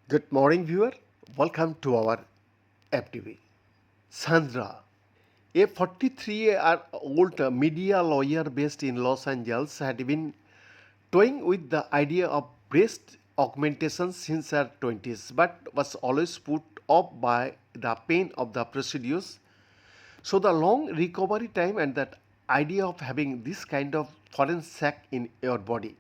Good morning, viewer. Welcome to our FTV. Sandra, a 43-year-old media lawyer based in Los Angeles, had been toying with the idea of breast augmentation since her 20s, but was always put off by the pain of the procedures. So, the long recovery time and that idea of having this kind of foreign sac in your body.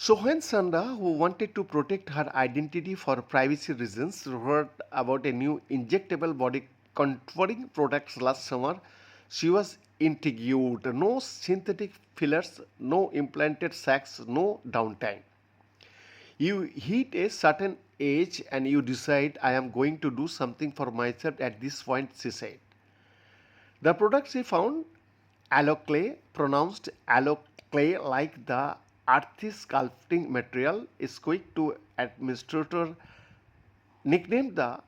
So when Sandra, who wanted to protect her identity for privacy reasons, heard about a new injectable body contouring products last summer, she was intrigued. No synthetic fillers, no implanted sacs, no downtime. You hit a certain age and you decide, I am going to do something for myself at this point, she said. The product she found, aloe clay, pronounced aloe clay like the earthy sculpting material, is quick to administer. Nicknamed the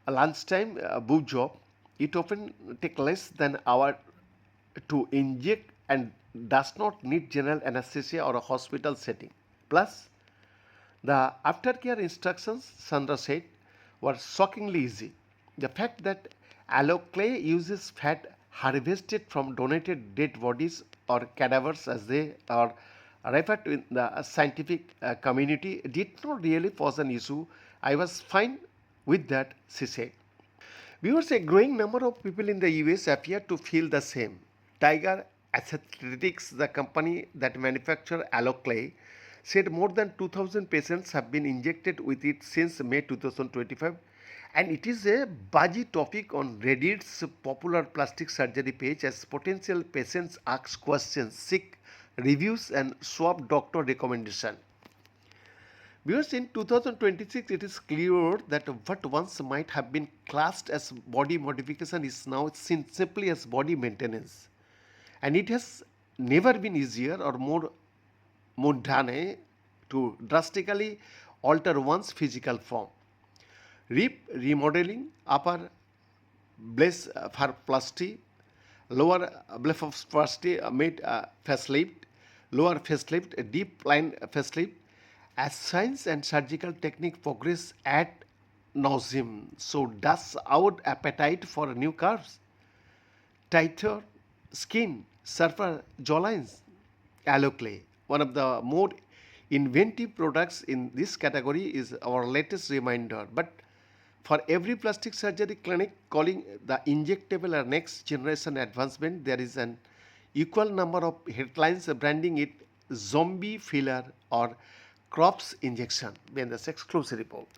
lunchtime boob job, it often takes less than an hour to inject and does not need general anesthesia or a hospital setting. Plus, the aftercare instructions, Sandra said, were shockingly easy. The fact that aloe clay uses fat harvested from donated dead bodies or cadavers as they are referred to in the scientific community did not really pose an issue. I was fine with that, she said. Viewers, a growing number of people in the US appear to feel the same. Tiger Aesthetics, the company that manufactures aloe clay, said more than 2,000 patients have been injected with it since May 2025, and it is a buzzy topic on Reddit's popular plastic surgery page as potential patients ask questions, seek reviews, and swap doctor recommendation. Because in 2026, it is clear that what once might have been classed as body modification is now seen simply as body maintenance. And it has never been easier or more mundane to drastically alter one's physical form. Rib remodeling, upper blepharoplasty, lower blepharoplasty made facelift, lower facelift, deep line facelift, as science and surgical technique progress ad nauseum. So does our appetite for new curves, tighter skin, surfer jawlines, aloe clay. One of the more inventive products in this category is our latest reminder. But for every plastic surgery clinic calling the injectable a next generation advancement, there is an equal number of headlines branding it zombie filler or crops injection. When the exclusive report.